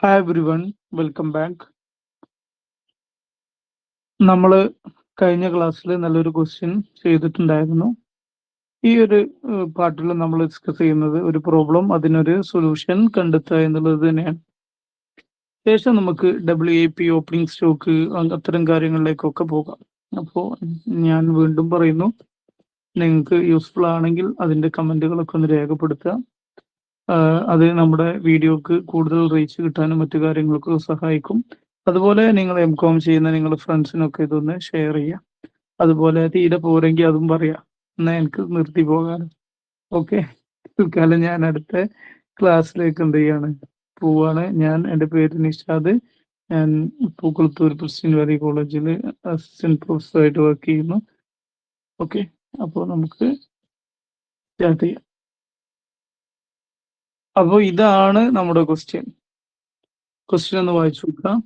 Hi every one, welcome back. നമ്മൾ കഴിഞ്ഞ ക്ലാസ്സിൽ നല്ലൊരു ക്വസ്റ്റ്യൻ ചെയ്തിട്ടുണ്ടായിരുന്നു. ഈ ഒരു പാർട്ടിൽ നമ്മൾ ഡിസ്കസ് ചെയ്യുന്നത് ഒരു പ്രോബ്ലം, അതിനൊരു സൊല്യൂഷൻ കണ്ടെത്തുക എന്നുള്ളത് തന്നെയാണ്. ശേഷം നമുക്ക് WAP, ഓപ്പണിംഗ് സ്റ്റോക്ക്, അത്തരം കാര്യങ്ങളിലേക്കൊക്കെ പോകാം. അപ്പോൾ ഞാൻ വീണ്ടും പറയുന്നു, നിങ്ങൾക്ക് യൂസ്ഫുൾ ആണെങ്കിൽ അതിൻ്റെ കമൻറ്റുകളൊക്കെ ഒന്ന് രേഖപ്പെടുത്തുക. അത് നമ്മുടെ വീഡിയോക്ക് കൂടുതൽ റീച്ച് കിട്ടാനും മറ്റു കാര്യങ്ങൾക്കും സഹായിക്കും. അതുപോലെ നിങ്ങൾ MCOM ചെയ്യുന്ന നിങ്ങളുടെ ഫ്രണ്ട്സിനൊക്കെ ഇതൊന്ന് ഷെയർ ചെയ്യാം. അതുപോലെ തീരെ പോരെങ്കിൽ അതും പറയാം, എന്നാൽ എനിക്ക് നിർത്തി പോകാനും. ഓക്കെ, തൽക്കാലം ഞാൻ അടുത്ത ക്ലാസ്സിലേക്ക് എന്ത് ചെയ്യാണ് പോവാണ്. എൻ്റെ പേര് നിഷാദ്. ഞാൻ പൂക്കുളത്തൂർ ക്രിസ്ത്യൻ വാലി കോളേജിൽ അസിസ്റ്റന്റ് പ്രൊഫസറായിട്ട് വർക്ക് ചെയ്യുന്നു. ഓക്കെ, അപ്പോൾ നമുക്ക് സ്റ്റാർട്ട് ചെയ്യാം. അപ്പോൾ ഇതാണ് നമ്മുടെ ക്വസ്റ്റ്യൻ ഒന്ന് വായിച്ചു നോക്കാം.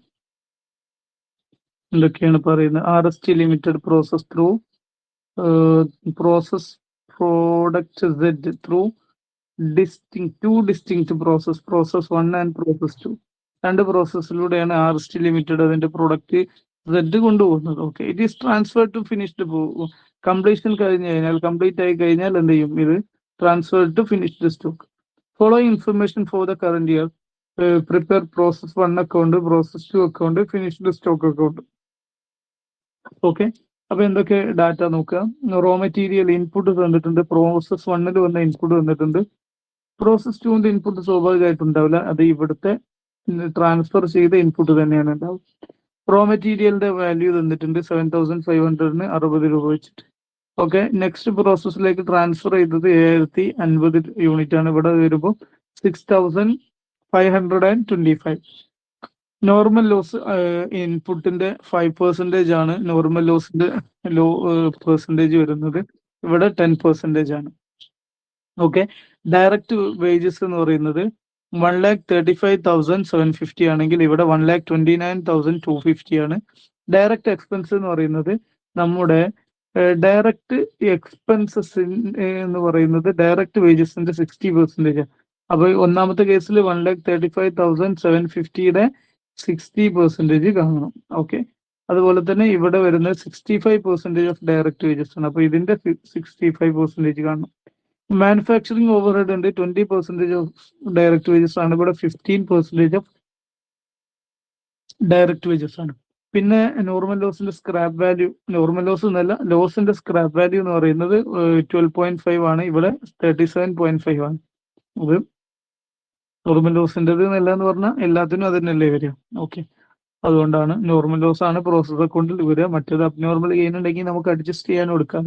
എന്തൊക്കെയാണ് പറയുന്നത്? RST limited process through process product Z through two distinct process 1 and process 2. രണ്ട് പ്രോസസ്സിലൂടെയാണ് RST ലിമിറ്റഡ് അതിന്റെ പ്രൊഡക്റ്റ് Z കൊണ്ടുപോകുന്നത്. Okay, it is transfer to finished. Completion complete ആയി കഴിഞ്ഞാൽ എന്ത് ചെയ്യും? ഇത് transfer to finished stock. Following information for the current year. Prepare process 1 account, process 2 account, finished stock account. Okay, അപ്പൊ എന്തൊക്കെ data നോക്കുക? റോ മെറ്റീരിയൽ ഇൻപുട്ട് തന്നിട്ടുണ്ട്. Process 1 വന്ന ഇൻപുട്ട് തന്നിട്ടുണ്ട്. പ്രോസസ് 2 ഇൻപുട്ട് സ്വാഭാവികമായിട്ട് ഉണ്ടാവില്ല, അത് ഇവിടുത്തെ ട്രാൻസ്ഫർ ചെയ്ത ഇൻപുട്ട് തന്നെയാണ് ഉണ്ടാവും. റോ മെറ്റീരിയലിന്റെ വാല്യൂ തന്നിട്ടുണ്ട് 7500 60 രൂപ വെച്ചിട്ട്. ഓക്കെ, നെക്സ്റ്റ് പ്രോസസ്സിലേക്ക് ട്രാൻസ്ഫർ ചെയ്തത് 7050 യൂണിറ്റ് ആണ്. ഇവിടെ വരുമ്പോൾ 6525. നോർമൽ ലോസ് ഇൻപുട്ടിന്റെ 5% ആണ്. നോർമൽ ലോസിന്റെ പെർസെൻറ്റേജ് വരുന്നത് ഇവിടെ 10% ആണ്. ഓക്കെ, ഡയറക്റ്റ് വേജസ് എന്ന് പറയുന്നത് 1,35,750 ആണെങ്കിൽ ഇവിടെ 1,29,250 ആണ്. ഡയറക്റ്റ് എക്സ്പെൻസ് എന്ന് പറയുന്നത് നമ്മുടെ ഡയറക്റ്റ് എക്സ്പെൻസസ് എന്ന് പറയുന്നത് ഡയറക്റ്റ് വേജസിന്റെ 60%. അപ്പൊ ഒന്നാമത്തെ കേസിൽ 1,35,750യുടെ 60% കാണണം. ഓക്കെ, അതുപോലെ തന്നെ ഇവിടെ വരുന്നത് 65% ഓഫ് ഡയറക്റ്റ് വേജസ് ആണ്. അപ്പൊ ഇതിന്റെ 65% കാണണം. മാനുഫാക്ചറിങ് ഓവർഹെഡ് ഉണ്ട്, 20% ഓഫ് ഡയറക്റ്റ് വേജസ് ആണ്. ഇവിടെ 15% ഓഫ് ഡയറക്റ്റ് വേജസ് ആണ്. പിന്നെ നോർമൽ ലോസിന്റെ സ്ക്രാപ്പ് വാല്യൂ, നോർമൽ ലോസ് എന്നല്ല, ലോസിന്റെ സ്ക്രാപ്പ് വാല്യൂ എന്ന് പറയുന്നത് 12.5 ആണ്. ഇവിടെ 37.5 ആണ്. അത് നോർമൽ ലോസിൻ്റെത് എന്നല്ല എന്ന് പറഞ്ഞാൽ എല്ലാത്തിനും അത് തന്നെയല്ലേ വരിക. ഓക്കെ, അതുകൊണ്ടാണ് നോർമൽ ലോസ് ആണ് പ്രോസസ് അക്കൗണ്ടിൽ വരിക. മറ്റേത് അബ്നോർമൽ ഗെയിൻ ഉണ്ടെങ്കിൽ നമുക്ക് അഡ്ജസ്റ്റ് ചെയ്യാൻ കൊടുക്കാം.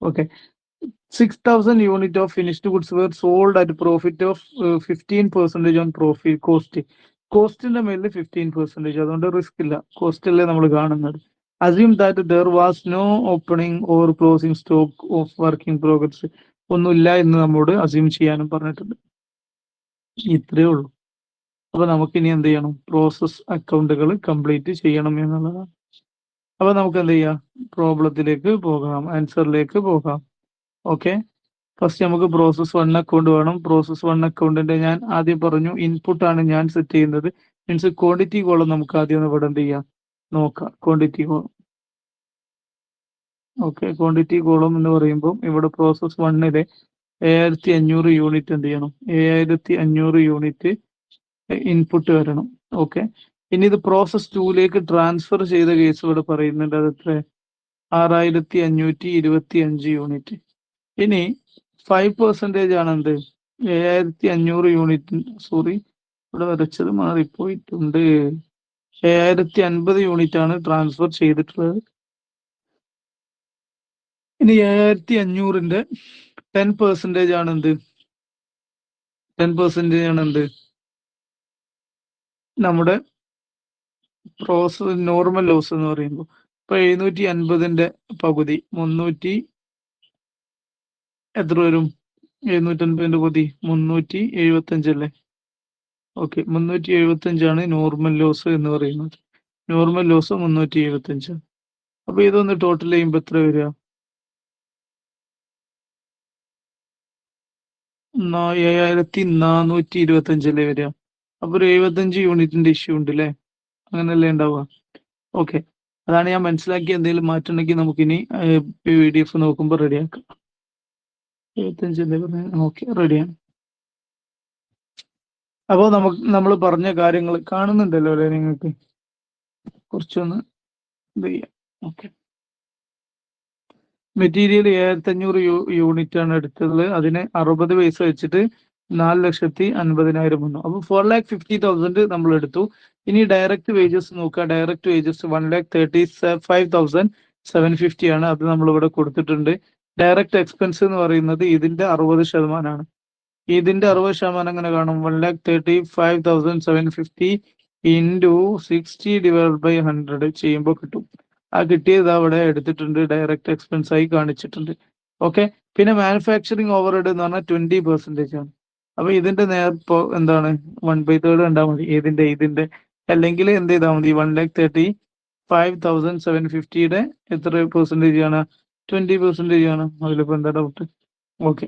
Okay, 6,000 unit of finished goods were sold at profit of 15% on profit cost. കോസ്റ്റിന്റെ മേലിൽ 15%, അതുകൊണ്ട് റിസ്ക് ഇല്ല, കോസ്റ്റ് അല്ലേ നമ്മൾ കാണുന്നത്. Assume that there was no opening or closing stock of working progress. ഒന്നുമില്ല എന്ന് നമ്മോട് അസ്യൂം ചെയ്യാനും പറഞ്ഞിട്ടുണ്ട്. ഇത്രയേ ഉള്ളൂ. അപ്പൊ നമുക്കിനി എന്ത് ചെയ്യണം? പ്രോസസ് അക്കൗണ്ടുകൾ കംപ്ലീറ്റ് ചെയ്യണം എന്നുള്ളതാണ്. അപ്പൊ നമുക്ക് എന്ത് ചെയ്യാം? പ്രോബ്ലത്തിലേക്ക് പോകാം, ആൻസറിലേക്ക് പോകാം. ഓക്കെ, ഫസ്റ്റ് നമുക്ക് പ്രോസസ് 1 അക്കൗണ്ട് വേണം. പ്രോസസ് 1 അക്കൗണ്ടിന്റെ ഞാൻ ആദ്യം പറഞ്ഞു ഇൻപുട്ട് ആണ് ഞാൻ സെറ്റ് ചെയ്യുന്നത്. മീൻസ് ക്വാണ്ടിറ്റി കോളം നമുക്ക് ആദ്യം ഇവിടെ എന്ത് ചെയ്യാം നോക്കാം. Quantity column. Okay, quantity column എന്ന് പറയുമ്പോൾ ഇവിടെ പ്രോസസ് 1-ലെ 7500 യൂണിറ്റ് എന്ത് ചെയ്യണം? 7500 യൂണിറ്റ് ഇൻപുട്ട് വരണം. ഓക്കെ, ഇനി ഇത് പ്രോസസ് 2ലേക്ക് ട്രാൻസ്ഫർ ചെയ്ത കേസ് ഇവിടെ പറയുന്നുണ്ട്. അത് എത്ര? 6525 യൂണിറ്റ്. ഇനി 5% ആണ് എന്ത്? 7500 യൂണിറ്റ്. സോറി, ഇവിടെ വരച്ചത് മാറിപ്പോയിട്ടുണ്ട്. 7050 യൂണിറ്റ് ആണ് ട്രാൻസ്ഫർ ചെയ്തിട്ടുള്ളത്. ഇനി 7500ന്റെ 10% ആണ് എന്ത്? 10% ആണ് എന്ത്? നമ്മുടെ പ്രോസസ് നോർമൽ ലോസ് എന്ന് പറയുമ്പോൾ ഇപ്പൊ 750ന്റെ പകുതി 300 എത്ര വരും? 750ന്റെ പകുതി 375 അല്ലേ? ഓക്കെ, 375 നോർമൽ ലോസ് എന്ന് പറയുന്നത്. Normal loss 375. അപ്പൊ ഇതൊന്ന് ടോട്ടൽ ചെയ്യുമ്പോൾ എത്ര വരിക? 7425 അല്ലേ വരിക? അപ്പൊ ഒരു 75 യൂണിറ്റിന്റെ ഇഷ്യൂ ഉണ്ട് അല്ലേ? അങ്ങനെയല്ലേ ഉണ്ടാവുക? ഓക്കെ, അതാണ് ഞാൻ മനസ്സിലാക്കി. എന്തെങ്കിലും മാറ്റം ഉണ്ടെങ്കിൽ നമുക്കിനി PDF നോക്കുമ്പോൾ റെഡിയാക്കാം. 75 ഓക്കെ, റെഡിയാണ്. അപ്പോൾ നമ്മൾ പറഞ്ഞ കാര്യങ്ങൾ കാണുന്നുണ്ടല്ലോ അല്ലേ നിങ്ങൾക്ക്? കുറച്ചൊന്ന് ഇത് ചെയ്യാം. ഓക്കെ, മെറ്റീരിയൽ 7500 യൂണിറ്റ് ആണ് എടുത്തത്. അതിന് 60 പൈസ വെച്ചിട്ട് 4,50,000 വന്നു. അപ്പൊ 4,50,000 നമ്മൾ എടുത്തു. ഇനി ഡയറക്റ്റ് വേജസ് നോക്കുക. ഡയറക്റ്റ് വേജസ് 1,35,750 ആണ്. അത് നമ്മൾ ഇവിടെ കൊടുത്തിട്ടുണ്ട്. ഡയറക്റ്റ് എക്സ്പെൻസ് എന്ന് പറയുന്നത് ഇതിന്റെ 60%. ഇതിന്റെ 60% എങ്ങനെ കാണും? 1,35,750 ഇൻറ്റു 60/100 ചെയ്യുമ്പോൾ കിട്ടും. ആ കിട്ടിയത് അവിടെ എടുത്തിട്ടുണ്ട്, ഡയറക്റ്റ് എക്സ്പെൻസ് ആയി കാണിച്ചിട്ടുണ്ട്. ഓക്കെ, പിന്നെ മാനുഫാക്ചറിങ് ഓവർഹെഡ് എന്ന് പറഞ്ഞാൽ 20% ആണ്. അപ്പൊ ഇതിന്റെ എന്താണ് 1/3 കണ്ടാൽ മതി. ഇതിന്റെ അല്ലെങ്കിൽ എന്ത് ചെയ്താൽ മതി? 1,35,750 എത്ര പെർസെന്റേജ് ആണ്? 20% ആണ്. അതിലിപ്പോ എന്താ ഡൗട്ട്? ഓക്കെ,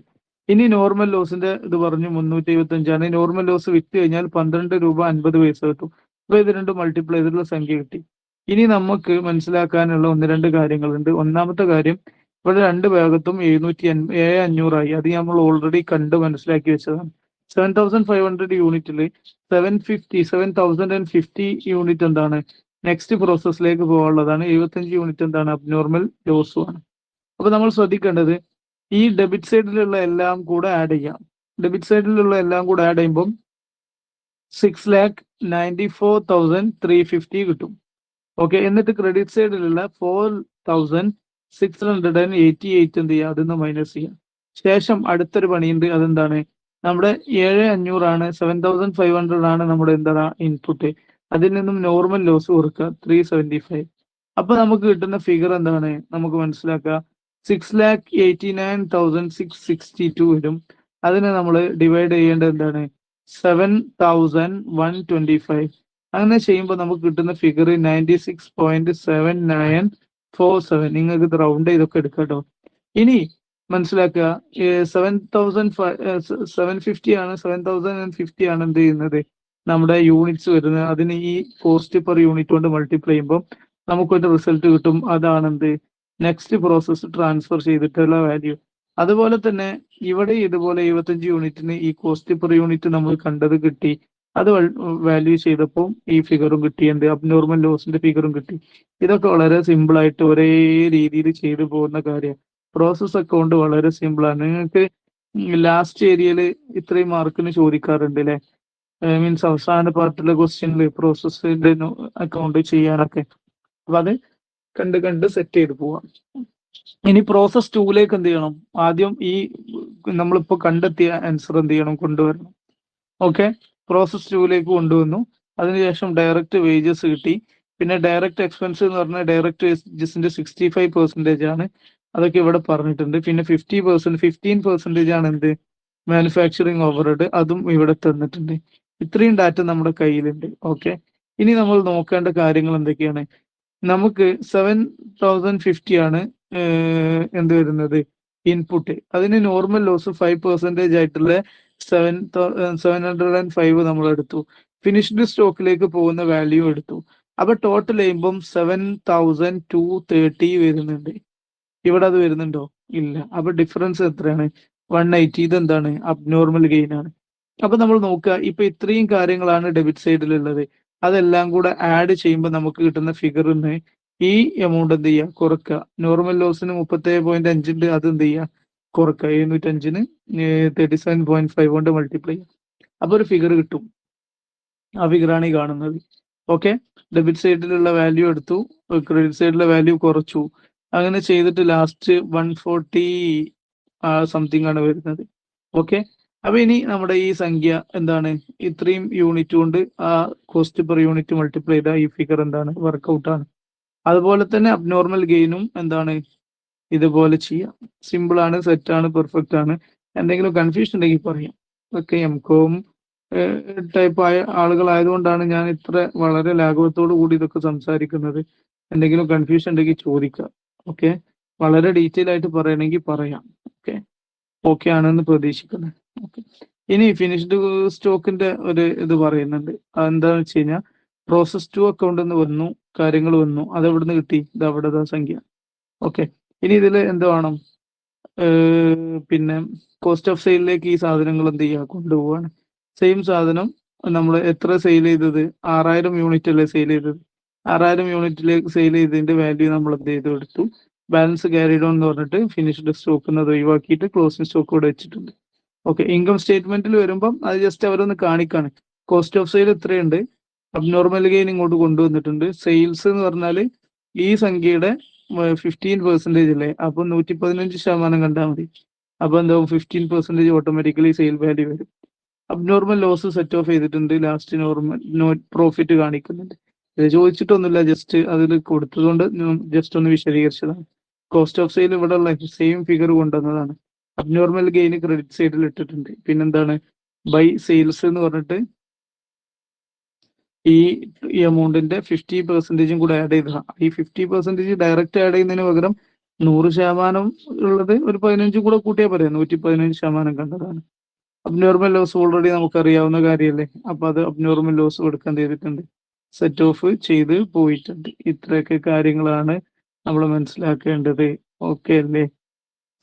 ഇനി നോർമൽ ലോസിന്റെ ഇത് പറഞ്ഞു 375 ആണ്. നോർമൽ ലോസ് വിറ്റ് കഴിഞ്ഞാൽ 12 രൂപ 50 പൈസ കിട്ടും. അപ്പൊ ഇത് രണ്ടും മൾട്ടിപ്ലൈ ചെയ്തിട്ടുള്ള സംഖ്യ കിട്ടി. ഇനി നമുക്ക് മനസ്സിലാക്കാനുള്ള 1-2 കാര്യങ്ങളുണ്ട്. ഒന്നാമത്തെ കാര്യം, ഇവിടെ രണ്ട് ഭാഗത്തും 7,500 ആയി. അത് നമ്മൾ ഓൾറെഡി കണ്ട് മനസ്സിലാക്കി വെച്ചതാണ്. 7,500 യൂണിറ്റിൽ 7,050 യൂണിറ്റ് എന്താണ്? നെക്സ്റ്റ് പ്രോസസ്സിലേക്ക് പോകാനുള്ളതാണ്. 75 യൂണിറ്റ് എന്താണ്? അബ്നോർമൽ ലോസും ആണ്. അപ്പൊ നമ്മൾ ശ്രദ്ധിക്കേണ്ടത്, ഈ ഡെബിറ്റ് സൈഡിലുള്ള എല്ലാം കൂടെ ആഡ് ചെയ്യാം. ഡെബിറ്റ് സൈഡിലുള്ള എല്ലാം കൂടെ ആഡ് ചെയ്യുമ്പോൾ 6,94,350 കിട്ടും. ഓക്കെ, എന്നിട്ട് ക്രെഡിറ്റ് സൈഡിലുള്ള 4,688 എന്ത് ചെയ്യുക? അതിന്ന് മൈനസ് ചെയ്യാം. ശേഷം അടുത്തൊരു പണിയുണ്ട്. അതെന്താണ്? നമ്മുടെ 7,500 ആണ്, 7,500 ആണ് നമ്മുടെ എന്താണ് ഇൻപുട്ട്. അതിൽ നിന്നും നോർമൽ ലോസ് കൊടുക്കുക 375. അപ്പൊ നമുക്ക് കിട്ടുന്ന ഫിഗർ എന്താണ്? നമുക്ക് മനസ്സിലാക്കുക. 6,89,662 വരും. അതിനെ നമ്മൾ ഡിവൈഡ് ചെയ്യേണ്ടത് എന്താണ്? 7,125. അങ്ങനെ ചെയ്യുമ്പോൾ നമുക്ക് കിട്ടുന്ന ഫിഗർ 96.7947. നിങ്ങൾക്ക് ഇത് റൗണ്ട് ചെയ്തൊക്കെ എടുക്കാം കേട്ടോ. ഇനി മനസ്സിലാക്കുക, 7,750 ആണ്, 7,050 ആണ് എന്ത് ചെയ്യുന്നത്? നമ്മുടെ യൂണിറ്റ്സ് വരുന്നത്. അതിന് ഈ കോസ്റ്റ് പെർ യൂണിറ്റ് കൊണ്ട് മൾട്ടിപ്ലൈ ചെയ്യുമ്പോൾ നമുക്കൊരു റിസൾട്ട് കിട്ടും. അതാണ് എന്ത്? നെക്സ്റ്റ് പ്രോസസ്സ് ട്രാൻസ്ഫർ ചെയ്തിട്ടുള്ള വാല്യൂ. അതുപോലെ തന്നെ ഇവിടെ ഇതുപോലെ 75 യൂണിറ്റിന് ഈ കോസ്റ്റ് പെർ യൂണിറ്റ് നമ്മൾ കണ്ടത് കിട്ടി. അത് വാല്യൂ ചെയ്തപ്പോൾ ഈ ഫിഗറും കിട്ടി. എന്ത്? അബ്നോർമൽ ലോസിന്റെ ഫിഗറും കിട്ടി. ഇതൊക്കെ വളരെ സിമ്പിൾ ആയിട്ട് ഒരേ രീതിയിൽ ചെയ്തു പോകുന്ന കാര്യം. പ്രോസസ് അക്കൗണ്ട് വളരെ സിമ്പിൾ ആണ്. നിങ്ങൾക്ക് ലാസ്റ്റ് ഏരിയയിൽ ഇത്രയും മാർക്കിന് ചോദിക്കാറുണ്ട് അല്ലെ? മീൻസ് അവസാന പാർട്ടിലെ ക്വസ്റ്റ്യനിൽ പ്രോസസ്സിന്റെ അക്കൗണ്ട് ചെയ്യാനൊക്കെ. അപ്പൊ അത് കണ്ട് സെറ്റ് ചെയ്ത് പോവാം. ഇനി പ്രോസസ് 2ലേക്ക് എന്ത് ചെയ്യണം? ആദ്യം ഈ നമ്മളിപ്പോ കണ്ടെത്തിയ ആൻസർ എന്ത് ചെയ്യണം? കൊണ്ടുവരണം. ഓക്കെ, പ്രോസസ് 2ലേക്ക് കൊണ്ടുവന്നു. അതിനുശേഷം ഡയറക്റ്റ് വേജസ് കിട്ടി. പിന്നെ ഡയറക്റ്റ് എക്സ്പെൻസ് എന്ന് പറഞ്ഞാൽ ഡയറക്റ്റ് വേജസിന്റെ 65% ആണ്. അതൊക്കെ ഇവിടെ പറഞ്ഞിട്ടുണ്ട്. പിന്നെ 15% ആണ് എന്ത്? Manufacturing overhead. അതും ഇവിടെ തന്നിട്ടുണ്ട്. ഇത്രയും ഡാറ്റ നമ്മുടെ കയ്യിലുണ്ട്. ഓക്കെ, ഇനി നമ്മൾ നോക്കേണ്ട കാര്യങ്ങൾ എന്തൊക്കെയാണ്? നമുക്ക് 7,050 ആണ് എന്ത് വരുന്നത്? ഇൻപുട്ട്. അതിന് നോർമൽ ലോസ് 5% ആയിട്ടുള്ള 705 നമ്മൾ എടുത്തു. ഫിനിഷ്ഡ് സ്റ്റോക്കിലേക്ക് പോകുന്ന വാല്യൂ എടുത്തു. അപ്പൊ ടോട്ടൽ ചെയ്യുമ്പം 7,230 വരുന്നുണ്ട്. ഇവിടെ അത് വരുന്നുണ്ടോ? ഇല്ല. അപ്പൊ ഡിഫറൻസ് എത്രയാണ്? 180. ഇതെന്താണ്? അബ്നോർമൽ ഗെയിൻ ആണ്. അപ്പൊ നമ്മൾ നോക്കുക, ഇപ്പൊ ഇത്രയും കാര്യങ്ങളാണ് ഡെബിറ്റ് സൈഡിലുള്ളത്. അതെല്ലാം കൂടെ ആഡ് ചെയ്യുമ്പോൾ നമുക്ക് കിട്ടുന്ന ഫിഗറിന് ഈ എമൗണ്ട് എന്ത് ചെയ്യുക? കുറക്കുക. നോർമൽ ലോസിന് 37.5 ഉണ്ട്. അത് എന്ത് ചെയ്യുക? കുറക്കുക. 705-ന് 37.5 കൊണ്ട് മൾട്ടിപ്ലൈ ചെയ്യുക. അപ്പൊ ഒരു ഫിഗർ കിട്ടും. ആ ഫിഗറാണ് ഈ കാണുന്നത്. ഓക്കെ, ഡെബിറ്റ് സൈഡിലുള്ള വാല്യൂ എടുത്തു, ക്രെഡിറ്റ് സൈഡിലെ വാല്യൂ കുറച്ചു. അങ്ങനെ ചെയ്തിട്ട് ലാസ്റ്റ് 140 സംതിങ് ആണ് വരുന്നത്. ഓക്കെ, അപ്പൊ ഇനി നമ്മുടെ ഈ സംഖ്യ എന്താണ്? ഇത്രയും യൂണിറ്റ് കൊണ്ട് ആ കോസ്റ്റ് പെർ യൂണിറ്റ് മൾട്ടിപ്ലൈ ചെയ്ത ഈ ഫിഗർ എന്താണ്? വർക്ക്ഔട്ട് ആണ്. അതുപോലെ തന്നെ അബ്നോർമൽ ഗെയിനും എന്താണ്? ഇതുപോലെ ചെയ്യാം. സിമ്പിൾ ആണ്, സെറ്റ് ആണ്, പെർഫെക്റ്റ് ആണ്. എന്തെങ്കിലും കൺഫ്യൂഷൻ ഉണ്ടെങ്കിൽ പറയാം. ഓക്കെ, എംകോം ടൈപ്പ് ആയ ആളുകളായതുകൊണ്ടാണ് ഞാൻ ഇത്ര വളരെ ലാഘവത്തോടു കൂടി ഇതൊക്കെ സംസാരിക്കുന്നത്. എന്തെങ്കിലും കൺഫ്യൂഷൻ ഉണ്ടെങ്കിൽ ചോദിക്കാം. ഓക്കെ, വളരെ ഡീറ്റെയിൽ ആയിട്ട് പറയണമെങ്കിൽ പറയാം. ഓക്കെ, ഓക്കെ ആണെന്ന് പ്രതീക്ഷിക്കുന്നത്. ഓക്കെ. ഇനി ഫിനിഷ്ഡ് സ്റ്റോക്കിന്റെ ഒരു ഇത് പറയുന്നുണ്ട്. അതെന്താന്ന് വെച്ച് കഴിഞ്ഞാൽ പ്രോസസ് ടു അക്കൗണ്ട് എന്ന് വന്നു, കാര്യങ്ങൾ വന്നു. അത് എവിടുന്ന് കിട്ടി? ഇത് അവിടെ സംഖ്യ. ഓക്കെ. ഇനി ഇതിൽ എന്ത് വേണം? പിന്നെ കോസ്റ്റ് ഓഫ് സെയിലിലേക്ക് ഈ സാധനങ്ങൾ എന്ത് ചെയ്യുക? കൊണ്ടുപോവാണ്. സെയിം സാധനം നമ്മൾ എത്ര സെയിൽ ചെയ്തത്? 6000 യൂണിറ്റ് അല്ലേ സെയിൽ ചെയ്തത്? 6000 യൂണിറ്റിലേക്ക് സെയിൽ ചെയ്തതിന്റെ വാല്യൂ നമ്മൾ എന്ത് ചെയ്തു എടുത്തു? ബാലൻസ് ക്യാരിഡ് ഓൺ എന്ന് പറഞ്ഞിട്ട് ഫിനിഷ്ഡ് സ്റ്റോക്ക് എന്നത് ഒഴിവാക്കിയിട്ട് ക്ലോസിംഗ് സ്റ്റോക്ക് ഇവിടെ വെച്ചിട്ടുണ്ട്. ഓക്കെ. ഇൻകം സ്റ്റേറ്റ്മെന്റിൽ വരുമ്പം അത് ജസ്റ്റ് അവരൊന്ന് കാണിക്കാണ്. കോസ്റ്റ് ഓഫ് സെയിൽ ഇത്രയുണ്ട്, അബ്നോർമൽ ഗെയിൻ ഇങ്ങോട്ട് കൊണ്ടുവന്നിട്ടുണ്ട്. സെയിൽസ് എന്ന് പറഞ്ഞാൽ ഈ സംഖ്യയുടെ 15% അല്ലേ? അപ്പൊ 115% കണ്ടാൽ മതി. അപ്പൊ എന്താവും? 15% ഓട്ടോമാറ്റിക്കലി സെയിൽ വാല്യൂ വരും. അബ്നോർമൽ ലോസ് സെറ്റ് ഓഫ് ചെയ്തിട്ടുണ്ട്. ലാസ്റ്റ് നോർമൽ പ്രോഫിറ്റ് കാണിക്കുന്നുണ്ട്. ഇത് ചോദിച്ചിട്ടൊന്നുമില്ല, ജസ്റ്റ് അതിൽ കൊടുത്തതുകൊണ്ട് ജസ്റ്റ് ഒന്ന് വിശദീകരിച്ചതാണ്. കോസ്റ്റ് ഓഫ് സെയിൽ ഇവിടെ ഉള്ള സെയിം ഫിഗർ കൊണ്ടുവന്നതാണ്. അബ്നോർമൽ ഗെയിൻ ക്രെഡിറ്റ് സൈഡിൽ ഇട്ടിട്ടുണ്ട്. പിന്നെന്താണ്? ബൈ സെയിൽസ് എന്ന് പറഞ്ഞിട്ട് ഈ എമൗണ്ടിന്റെ 50% കൂടെ ആഡ് ചെയ്ത ഈ 50% ഡയറക്റ്റ് ആഡ് ചെയ്യുന്നതിന് പകരം 100% ഉള്ളത് ഒരു 15 കൂടെ കൂട്ടിയാൽ പറയാം. 115% കണ്ടതാണ്. അബ്നോർമൽ ലോസ് ഓൾറെഡി നമുക്കറിയാവുന്ന കാര്യമല്ലേ? അപ്പൊ അത് അബ്നോർമൽ ലോസ് കൊടുക്കാൻ ചെയ്തിട്ടുണ്ട്, സെറ്റ് ഓഫ് ചെയ്ത് പോയിട്ടുണ്ട്. ഇത്രയൊക്കെ കാര്യങ്ങളാണ് നമ്മൾ മനസ്സിലാക്കേണ്ടത്. ഓക്കെ അല്ലേ?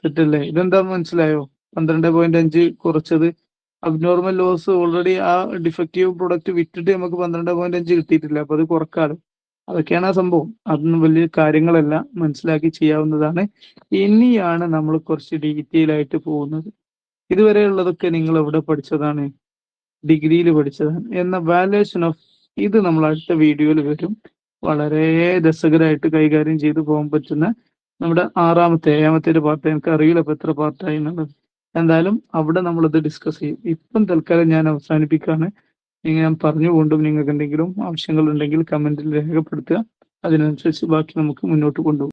സെറ്റ് അല്ലേ? ഇതെന്താ മനസ്സിലായോ? 12.5 കുറച്ചത് അബ്നോർമൽ ലോസ് ഓൾറെഡി ആ ഡിഫക്റ്റീവ് പ്രൊഡക്റ്റ് വിറ്റിട്ട് നമുക്ക് 12.5 കിട്ടിയിട്ടില്ല. അപ്പൊ അത് കുറക്കാറ്. അതൊക്കെയാണ് ആ സംഭവം. അതൊന്നും വലിയ കാര്യങ്ങളല്ല, മനസ്സിലാക്കി ചെയ്യാവുന്നതാണ്. ഇനിയാണ് നമ്മൾ കുറച്ച് ഡീറ്റെയിൽ ആയിട്ട് പോകുന്നത്. ഇതുവരെയുള്ളതൊക്കെ നിങ്ങൾ എവിടെ പഠിച്ചതാണ്? ഡിഗ്രിയിൽ പഠിച്ചതാണ്. എന്ന വാല്യുവേഷൻ ഓഫ് ഇത് നമ്മൾ അടുത്ത വീഡിയോയിൽ വരും. വളരെ രസകരമായിട്ട് കൈകാര്യം ചെയ്തു പോകാൻ പറ്റുന്ന നമ്മുടെ ഏഴാമത്തെ ഒരു പാർട്ട്. എനിക്ക് അറിയില്ല ഇപ്പൊ എത്ര പാർട്ടായി എന്നുള്ളത്. എന്തായാലും അവിടെ നമ്മളിത് ഡിസ്കസ് ചെയ്യും. ഇപ്പം തൽക്കാലം ഞാൻ അവസാനിപ്പിക്കുകയാണ്. ഞാൻ പറഞ്ഞുകൊണ്ടും നിങ്ങൾക്ക് എന്തെങ്കിലും ആവശ്യങ്ങൾ ഉണ്ടെങ്കിൽ കമന്റിൽ രേഖപ്പെടുത്തുക. അതിനനുസരിച്ച് ബാക്കി നമുക്ക് മുന്നോട്ട് കൊണ്ടുപോകാം.